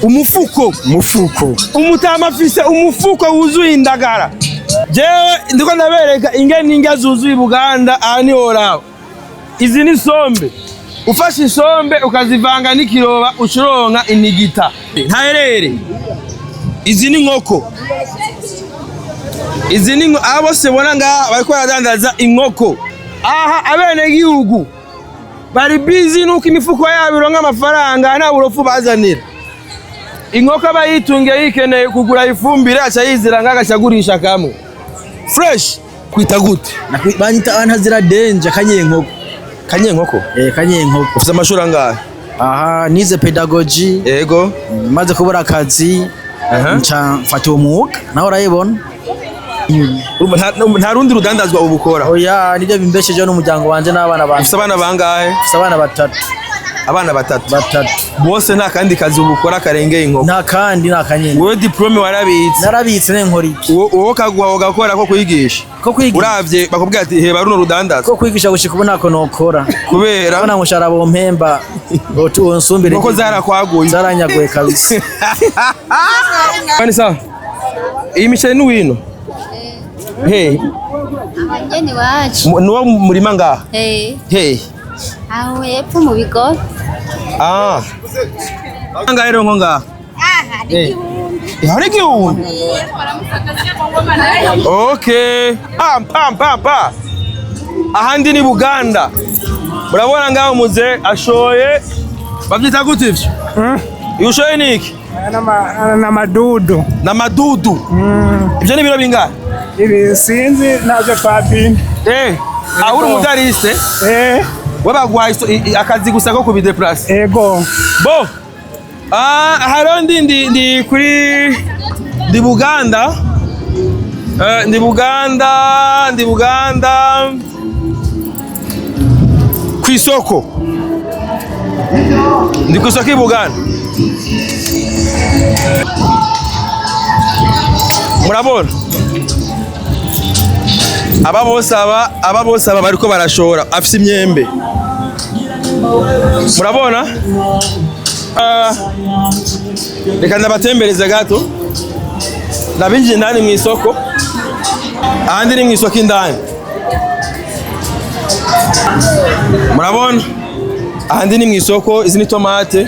Umufuko umutama afise umufuko wuzuye indagara. Jewe ndiko ndabereka ingene indya zuzuye Buganda ani oraho. Izi ni sombe. Ufashe isombe ukazivanga n'ikiroba ucuronka inigita. Ntaherere. Izi ni nkoko. Izi ni abo se bona nga bariko baradandaza inkoko. Aha abenegihugu bari busy nuko imifuko yabo ironka amafaranga nta burofu bazanira. Inkoko bayitunge yikeneye kugura ifumbire acha yizira ngagacagurisha kamwe. Fresh kwita gute? Banyita antazira danger kanyenkoko. Kanyenkoko? Kanyenkoko. Ufite amashuri angahe? Aha nize pedagogy. Yego. Maze kubura akazi. Nca mfata umwuga naho urayibona. Nta rundi rudandazwa ubukora? Oya nibyo bimbesheje n'umuryango wanje n'abana banje. Ufite abana bangahe? Ufite abana batatu. Abana batatu. Bose nta kandi kazi ubukora karengeye inkoko? Nta kandi nta kanyene. Wowe diplome warabitse? Narabitse nenkora iki? Wowe kagwa ugakora ko kwigisha? Ko kwigisha. Uravye bakubwira ati heba runo rudandaza? Ko kwigisha gushika ubu ntako nokora. Kubera abana ngushara bo mpemba utuonsumbire. Noko zarakwaguye? Zaranyaguye kabisa. Bani sawa? Imiceri n'uwino? Hey. Abageni wacu. Nuwo murima ngaha? Hey. Aho yepfo mu bigo. Ngahe rero ngaha? Hari igihumbi. Okay. Pa. Ahandi ni Buganda. Murabona ngaho muze ashoye. Bavyita gute ivyo? Yushoye niki? Na madudu. Na madudu? Ivyo ni biro bingahe? Ibi sinzi navyo twapimye. Uri umudariste? Wabagwaye akazi gusa ko kubideplace? Ego. Bo. Haro ndi kuri ndi Buganda. Ndi Buganda. Kwisoko. Ndi kwisoko Buganda. Murabona? Aba bose bariko barashora afise imyembe. Murabona? Reka ndabatembereze gato. Nabinje ndani mu isoko. Ahandi ni mu isoko indani. Murabona? Ahandi ni mu isoko, izi ni tomate.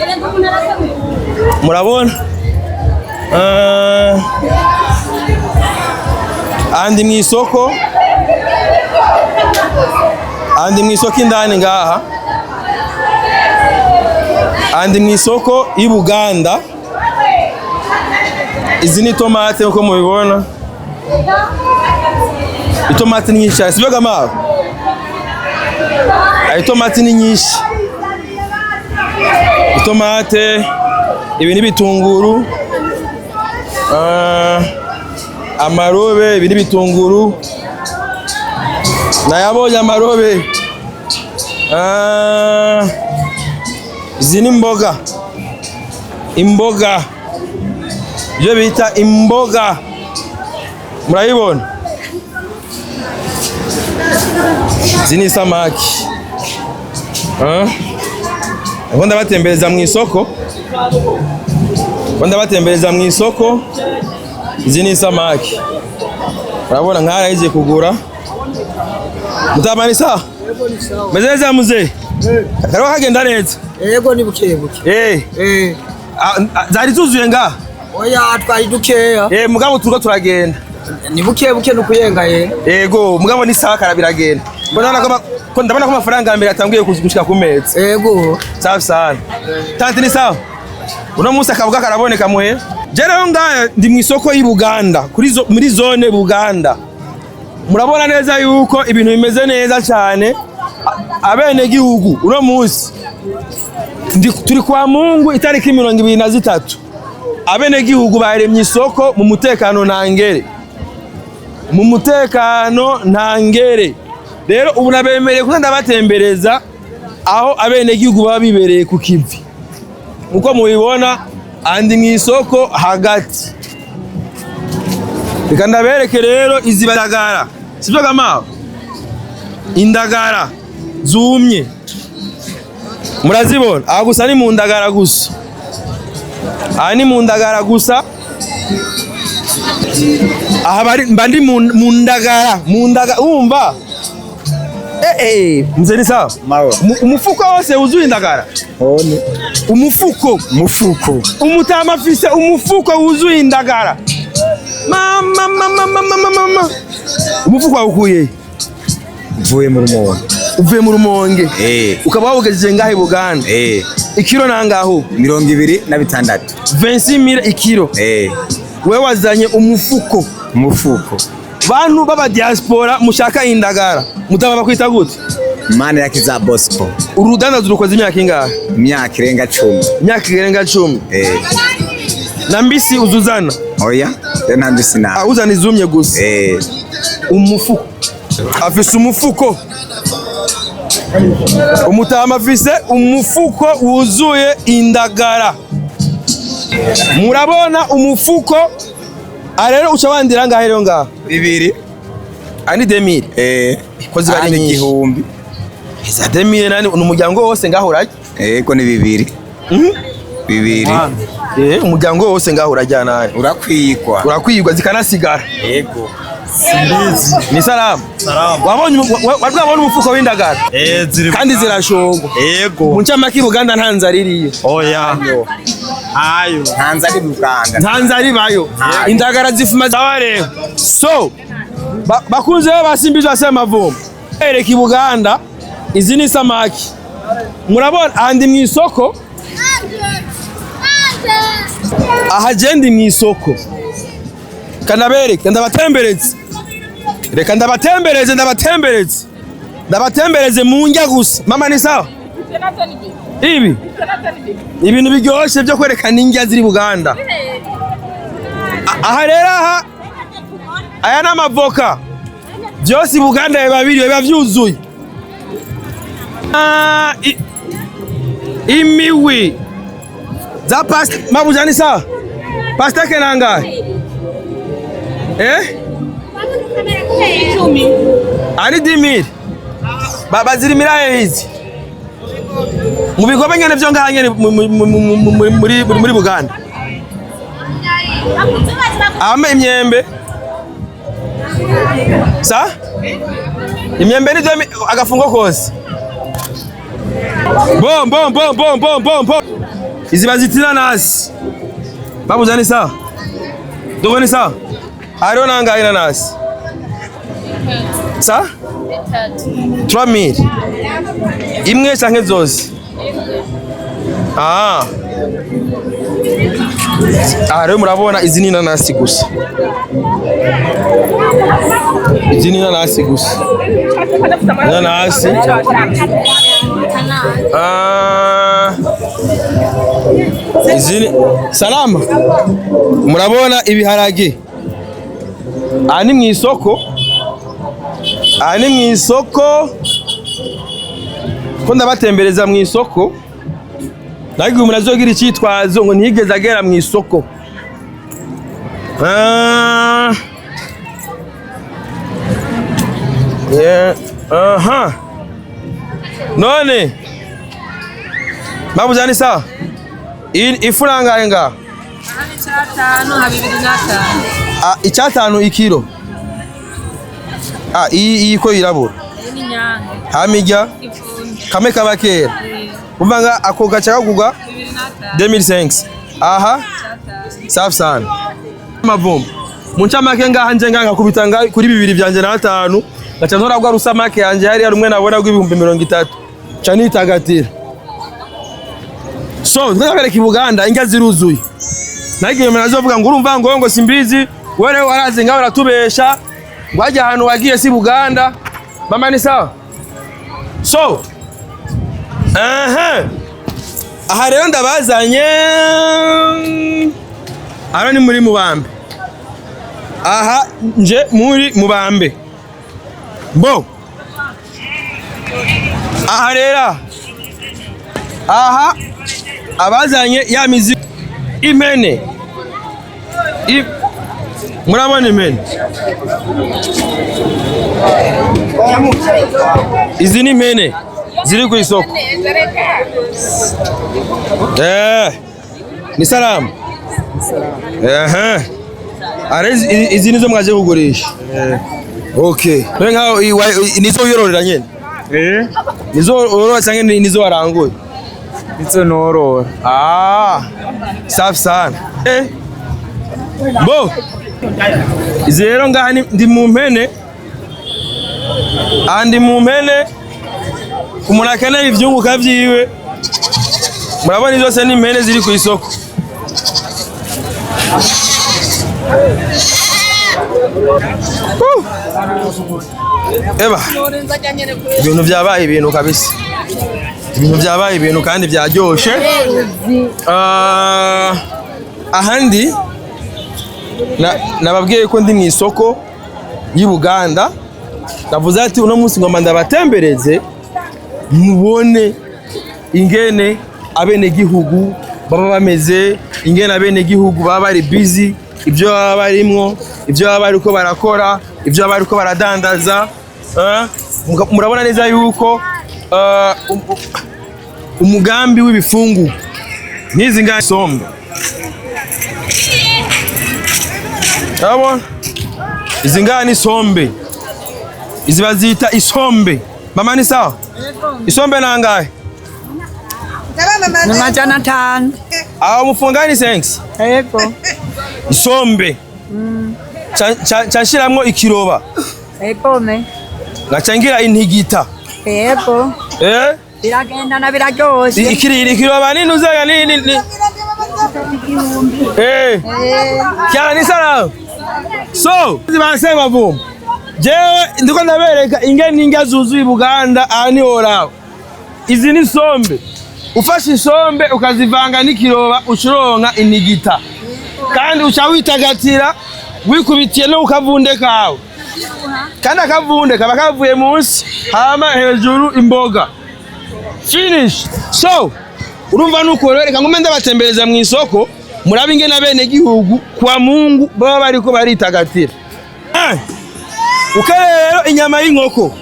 Murabona? Ahandi mu isoko. Ahandi mu isoko indani ngaha. Ahandi mu isoko i Buganda. Izi ni tomate uko mubibona. Itomate ni nyinshi, sibyo gamaho? Itomate ni nyinshi. Itomate, ibi ni bitunguru. Amarobe, ibi ni bitunguru. Nayabonye amarobe. Izi ni imboga. Imboga. Ibyo bita imboga. Murayibona? Izi ni samaki. Ndabona batembereza mu isoko. Izi ni samaki. Urabona nkara yije kugura. Mutamani sawa? Meze neza muze? Karibu hagenda neza. Yego ni bukebuke. Zari zuzuye ngaha? Oya twari dukeya. Mugabo turiko turagenda. Ni bukebuke nukuyenga ye. Yego mugabo ni sawa karabiragenda. Ndabona ko amafaranga mbere atangiye gushika ku meza. Yego. Sawa sana. Tanti ni sawa? Uno musa kavuga karaboneka muhe? Jero ngaha ndi mu isoko y'i Buganda muri zone Buganda. Murabona neza yuko ibintu bimeze neza cyane. Abenegihugu uno musi turi kwa Mungu itariki 23. Abenegihugu baremye isoko mu mutekano ntangere. Rero ubu nabemereye kugenda batembereza aho abenegihugu baba bibereye ku kivi. Uko mubibona andi mu isoko hagati. Reka ndabereke rero izi indagara. Sibyo gamaho? Indagara zumye. Murazibona? Aha gusa ni mu ndagara gusa. aha ni mu Ndagara gusa. Aha mba ndi mu Ndagara, wumva? Mzee ni sawa? Umufuko wose wuzuye indagara? Umufuko. Umutama afise umufuko wuzuye indagara. Mama. Umufuko wawukuye? Uvuye mu Rumonge. Ukaba wawugejeje ngahe Buganda? Ikiro nangaho? 26. 26000 ikiro. Wewe wazanye umufuko. Bantu baba diaspora mushaka indagara. Mutama bakwita gute? Mana ya kiza Bosco. Urudanda zurukoze imyaka ingahe? Imyaka irenga 10. Na mbisi uzuzana? Oya, nta mbisi na. Uzana izumye gusa. Umufuko. Afise umufuko. Umutama afise umufuko wuzuye indagara. Murabona umufuko? Arero uca wandira ngahe rero ngaha? 2. Ani 2000. Kozi bari igihumbi. Iza 2000 nani umuryango wose ngaho urajya? Ko ni 2. 2. Umuryango wose ngaho urajyana nani? Urakwiyigwa zikanasigara. Yego. Simbizi. Ni salamu. Wabonye umufuko w'indagara? Ziri. Kandi zirashongo. Yego. Muncamaki Buganda ntanza ririyo. Oya. Ayo. Ntanza ribayo. Indagara zifuma zaware. So bakunze basimbizi basema vumba. Ereka Buganda izi ni samaki. Murabona andi mu isoko? Aha jendi mu isoko. Kanabereka ndabatembereze. Reka ndabatembereze mu njya gusa. Mama ni sawa? Ibi ibintu biryoshye byo kwerekana indya ziri Buganda. Aha rero aya n'amavoka byose Buganda biba byuzuye. Imiwi za pasta mabuja ni sawa? Pasta kenanga? Ani 10,000. Baba zirimira hizi. Mu bigobe nyene byo ngahanye muri Buganda. Ame imyembe. Sa? Imyembe ni agafungo kose. Bom. Izi bazitira nasi. Babuza ni sawa? Dogo ni sawa? Ariyo nangahe inanasi? Sa? 3000. Imwe canke zose? Rero murabona izi ni inanasi gusa. Inanasi. Izi salama. Murabona ibiharage. Aha ni mu isoko. Ko ndabatembereza mu isoko. Nagwe murazogira icyitwazo ngo ntigeze agera mu isoko. None babuza ni sawa? Ifuranga nga? Icyatanu ikiro. Iyi ko irabura. Hamijya kame kabakera. Umanga ako gacha kugwa 2005. Aha. Safi sana. Mavumba. Muncamake ngaha nje nganga kubitanga kuri 2 byanje na 5. Gacha ntora gwa rusamake yanje hari rumwe nabona gw'ibihumbi 30. Cani tagatira. So, twabereka Buganda inga ziruzuye. Nagiye mnazovuga ngo urumva ngo Simbizi were warazi ngaho ratubesha. Ngwaje ahantu wagiye si Buganda. Mama ni sawa? So, aha rero ndabazanye. Aha ni muri Mubambe. Aha nje muri Mubambe. Bo. Aha rero. Aha abazanye ya mizi imene. Murabona imene. Izi ni imene ziri ku isoko. Ni salamu. Izi nizo mwaje kugurisha. Okay. Nkaho nizo yororera nyene. Nizo orora cyangwa nizo waranguye. Nizo norora. Safi sana. Bo. Izi rero ngaha ndi mu mpene. Andi mu mpene umuntu akeneye ivyunguka vyiwe. Murabona izose ni impene ziri ku isoko. Eba ibintu byabaye ibintu kabisa, ibintu byabaye ibintu kandi byaryoshe. Ahandi nababwiye ko ndi mu isoko y'i Buganda, navuze ati uno munsi ngomba ndabatembereze mubone ingene abenegihugu baba bameze, ingene abenegihugu baba bari busy, ibyo baba barimwo, ibyo baba bariko barakora, ibyo baba bariko baradandaza. Murabona neza yuko umugambi w'ibifungurwa n'izi ngana isombe. Urabona izi ngana isombe, izi bazita isombe. Mama ni sawa? Isombe nangahe? Ni majana 5. Aho mufungani sensi? Yego. Isombe. Chanshiramwo ikiroba. Yego me. Ngachangira intigita. Yego. Biragenda na biraryoshe. Ikiroba nini uzaga nini? Kyala ni sawa? So, zibasema vumba. Jewe ndiko ndabereka ingene inga zuzuye Buganda ani oraho. Izi ni sombe. Ufashe isombe ukazivanga n'ikiroba ucuronka inigita. Kandi ucawitagatira wikubitiye no ukavunde kawe. Kandi akavunde kaba kavuye munsi hama hejuru imboga. Finish. So, urumva nuko reka ngome ndabatembereza mu isoko murabe ingene abenegihugu kwa Mungu baba bariko baritagatira. Ukarero inyama y'inkoko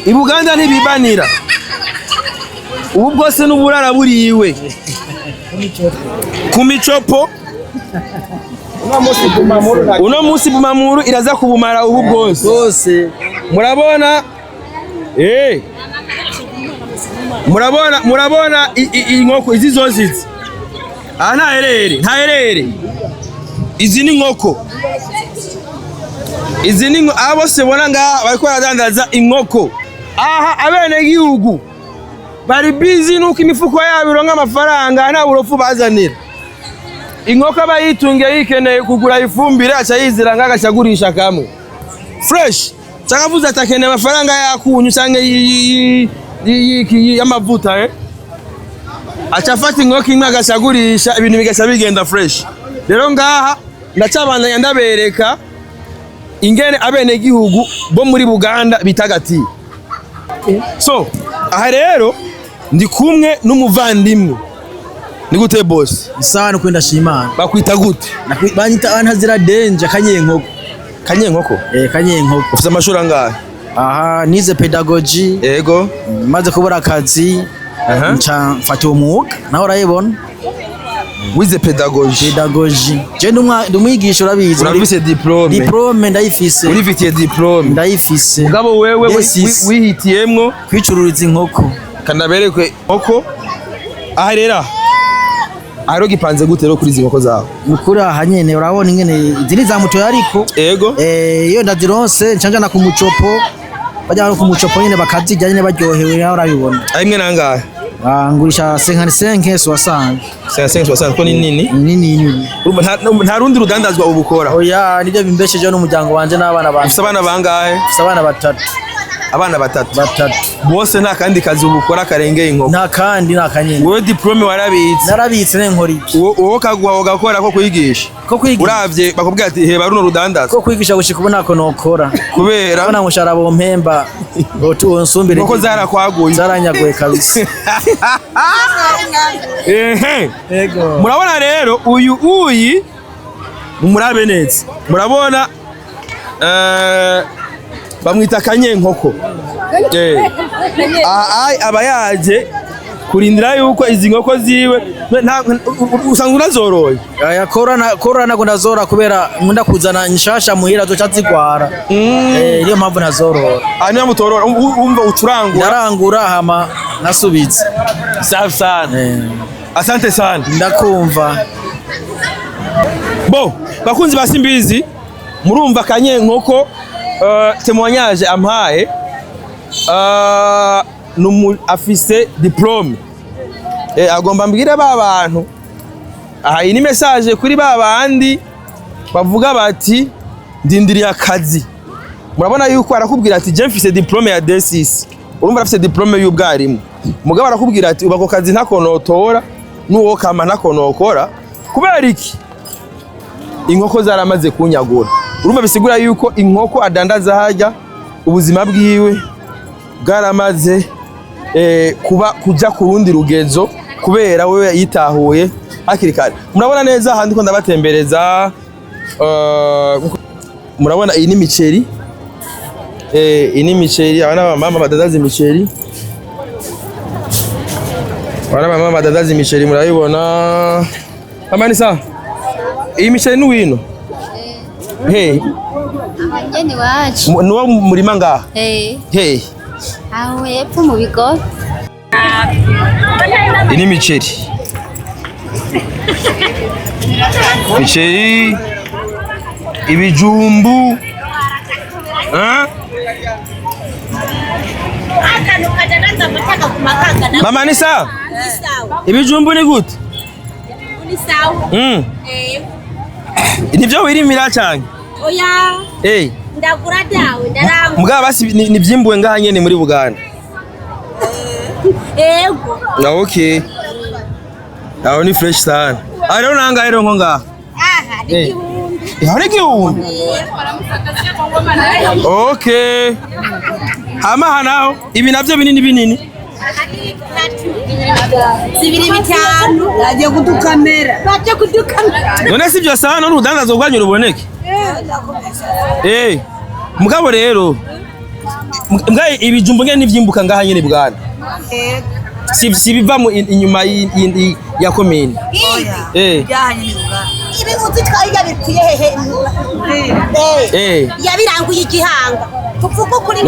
i Buganda ntibibanira. Ubu bwose n'uburara buriwe ku micopo. Uno munsi bumamuru iraza kubumara ubu bwose. Murabona murabona inkoko izi zose izi. Ntaherere izi ni inkoko. Izi ni abo se bona nga bariko baradandaza inkoko. Aha abenegihugu bari busy nuko imifuko yabo ironka amafaranga nta burofu bazanira. Inkoko bayitunge yikeneye kugura ifumbire aca yizira ngagacagurisha kamwe fresh. Cyakavuze atakeneye amafaranga yakunyu cyangwa y'amavuta aca afata inkoko imwe agacagurisha ibintu bigaca bigenda fresh. Rero ngaha ndacabandanya ndabereka ingene abenegihugu bo muri Buganda bitagatiye. So aha rero ndi kumwe n'umuvandimwe. Ni gute boss? Isano kwenda shimana. Bakwita gute? Banyita antazira danger kanyenkoko. Kanyenkoko? Kanyenkoko. Ufite amashuri angahe? Aha nize pedagogy. Yego. Maze kubura akazi. Nca mfata umwuga naho urayibona. Wize pedagogy. Je ndumwigisha urabizi. Urafise diplome? Diplome ndayifise. Urifitiye diplome? Ndayifise. Mugabo wewe wihitiyemwo kwicururiza inkoko. Kanaberekwe inkoko. Aha rero Aro gipanze gute ro kuri izi nkoko zawe? Mukuri aha nyene urabona ingene ziri za muto yariko. Yego. Iyo ndazironse ncanja ku mucopo. Bajya ku mucopo nyene bakazijya nyene baryohewe aho urabibona. Arimwe nangahe? Ngurisha 55 60. 55 ko ni nini? Nini. Nta rundi rudandazwa ubukora. Oya nibyo bimbesheje n'umuryango wanje n'abana banje. Ufite abana bangahe? Ufite abana batatu. Abana batatu. Bose nta kandi kazi ubukora karengeye inkoko. Nta kandi nta kanyene. Wowe diplome warabitse? Narabitse nenkora iki? Wowe kaguha ugakora ko kwigisha? Ko kwigisha. Uravye bakubwira ati heba runo rudandaza. Ko kwigisha gushika ubona ko nokora. Kubera abana mushara bo mpemba. Otu onsumbire. Noko zarakwaguye. Zaranyaguye kabisa. Yego. Murabona rero uyu mumurabe neza. Murabona bamwita kanyenkoko. Abayaje kurindira yuko izi nkoko ziwe usanga unazoroye. Aya korona nako ndazora kubera nkunda kuzana nshasha muhira zoca zigwara. Niyo mpamvu nazorora. Niyo mutorora umva uturangura. Narangura hama nasubize. Safi sana. Asante sana. Ndakumva. Bo, bakunzi ba Simbizi, murumva kanye nkoko témoignage ampaye afise diplome. Agomba mbwire ba bantu. Aha iyi ni message kuri ba bandi bavuga bati ndindiriye akazi. Murabona yuko arakubwira ati je mfise diplome ya D6. Urumva afise diplome y'ubwarimu. Mugabo arakubwira ati ubako kazi ntakonotora nuwo kama ntakonokora. Kubera iki? Inkoko zaramaze kunyagura. Urumva bisigura yuko inkoko adandaza hajya ubuzima bwiwe bwaramaze kuja ku rundi rugezo kubera wewe yitahuye hakiri kare. Murabona neza handi ko ndabatembereza murabona iyi ni imiceri. Iyi ni imiceri, abana mama badadaza imiceri. Abana mama badadaza imiceri murayibona. Amani sa. Iyi miceri ni wino. Hey. Abanyeni wacu. Nuwa murima ngaha. Hey. Aho hepfo mu bigo. Iyi ni imiceri. Imiceri, ibijumbu. Mama ni sawa? Ibijumbu ni gute? Ni sawa. Nivyo wirimira cyane? Oya. Ndagura dawe ndarangura. Mugaba basi nivyimbuwe ngaha nyene muri Buganda. Ego. Okay. Aho ni fresh sana. Rero nanga rero nko ngaha. Aha, ni igihumbi. Hari igihumbi? Okay. Hama hanaho ibi navyo binini. Zibiri bitanu. Baje kudukamera. None sivyo sana none udandaza ubwanyu ruboneke. Mugabo rero mbwa ibijumbu ngene nivyimbuka ngaha nyene Buganda. Si biva mu inyuma ya komine. Byahanye Buganda. Ibi uzi twajya bipfiye hehe. Yabiranguye igihanga. Tuvuga kuri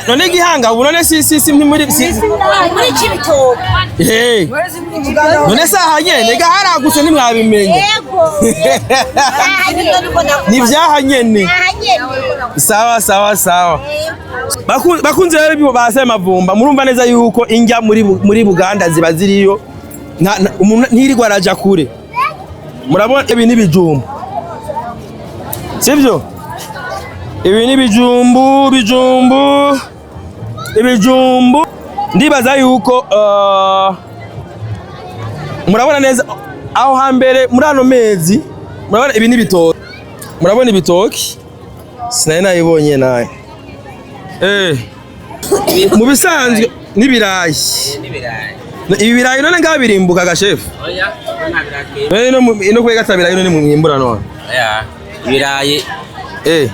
none igihanga ubu none si muri Cibitoke. None saha nyene gaharagutse ntimwabimenye. Yego. Nivyaha nyene. Sawa. Bakunze rero basema vumba murumva neza yuko injya muri Buganda ziba ziriyo ntirirwa araja kure. Murabona ibi ni bijumbu. Sivyo? Ibi ni ibijumbu ndibaza yuko murabona neza aho hambere muri ano mezi murabona ibi ni bitoki. Murabona ibitoki sinari nayibonye naye. Mu bisanzwe n'ibirayi. Ibi birayi none ngaha birimbuka ga chef. Oya, ntabirayi. Ino kwega tabirayi none mu mwimbura none. Oya,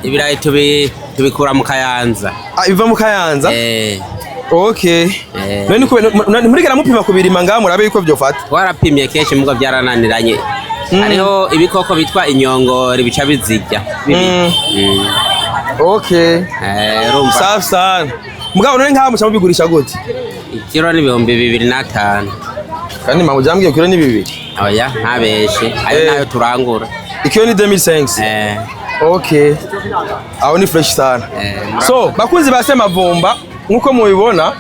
ibirayi tubikura mu Kayanza. Iva mu Kayanza? Okay. None murigera mupima kubirima ngaha murabe yuko byofata. Warapimye kenshi mugo byarananiranye. Hariho ibikoko bitwa inyongori bica bizijya. Okay. Safi sana. Mugabo none ngaha muca mubigurisha gute? Ikiro ni 2,205. Kandi mama ujambwiye kiro ni 2. Oya, ntabeshe. Ayo nayo turangura. Ikiro ni 2500. Okay. Aho ni fresh sana. So, bakunzi basema vumba nkuko mubibona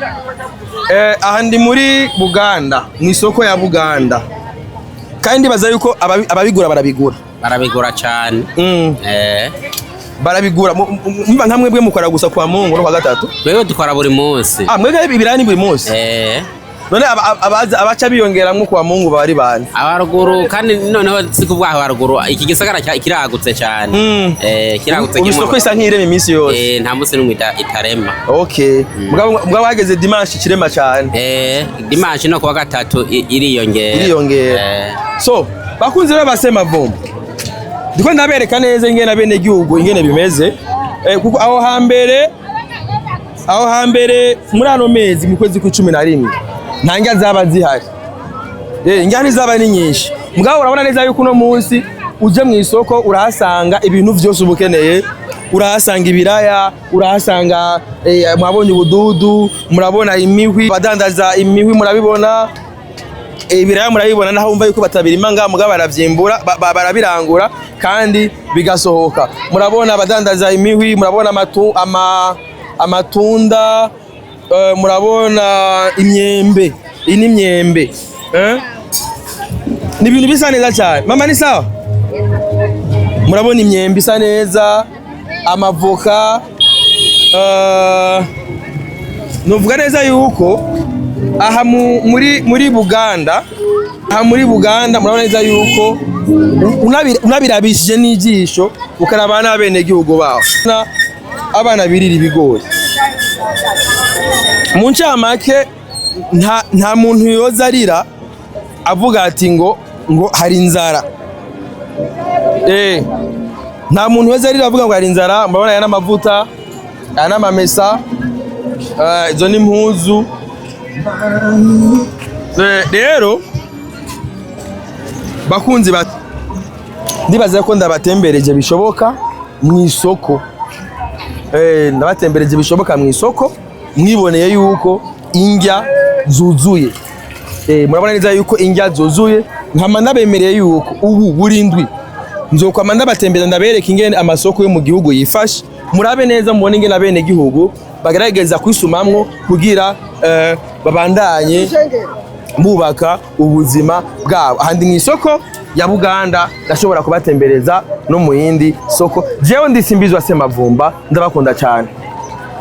aha ndi muri Buganda, mu isoko ya Buganda. Kandi baza yuko ababigura barabigura cyane. Barabigura mba nkamwe bwe mukora gusa kwa Mungu no kwa gatatu. Wewe dukora buri munsi. Mwege ibirani buri munsi. None abaca biyongeramwe kwa Mungu bari bane. Abaruguru kandi noneho sikubwaho abaruguru iki gisagara kiragutse cyane. Kiragutse kimwe. Isoko isa nk'ireme iminsi yose. Nta munsi n'umwe itarema. Okay. Mugabo hageze dimanche kirema cyane. Dimanche no kwa gatatu iriyongera. So, bakunze rero basema vumba. Ndiko ndabereka neza ingene abenegihugu ingene bimeze. Kuko aho hambere muri ano mezi mu kwezi kwa 11 nta ndya zaba zihari. Indya ntizaba ni nyinshi mugabo urabona neza yuko uno munsi uje mu isoko urahasanga ibintu vyose ubukeneye, urahasanga ibiraya, urahasanga mwabonye ubududu, murabona imihwi, badandaza imihwi murabibona, ibiraya murabibona, naho umva yuko batabirima ngaha mugabo baravyimbura barabirangura kandi bigasohoka. Murabona badandaza imihwi, murabona amatunda, murabona imyembe, ini imyembe ni ibintu bisa neza cyane. Mama ni sawa? Murabona imyembe isa neza, amavoka, nuvuga neza yuko aha muri Buganda, murabona neza yuko unabirabishije n'ijisho ukaraba n'abenegihugu baho abana birira ibigori. Mu ncamake nta muntu yoza arira avuga ati ngo hari inzara. Nta muntu yoza arira avuga ngo hari inzara. Murabona aya n'amavuta, aya n'amamesa, izo n'impuzu. Rero bakunzi ndibaza ko ndabatembereje bishoboka mu isoko. Ndabatembereje bishoboka mu isoko, mwiboneye yuko indya zuzuye. Murabona neza yuko indya zuzuye, nkama ndabemereye yuko ubu burindwi nzokwama ndabatembera ndabereka ingene amasoko yo mu gihugu yifashe. Murabe neza mubone ingene abenegihugu bagerageza kwisumamwo kugira babandanye bubaka ubuzima bwabo. Ahandi mu isoko ya Buganda ndashobora kubatembereza no mu yindi soko. Jewe ndi Simbizi wa Semavumba, ndabakunda cyane.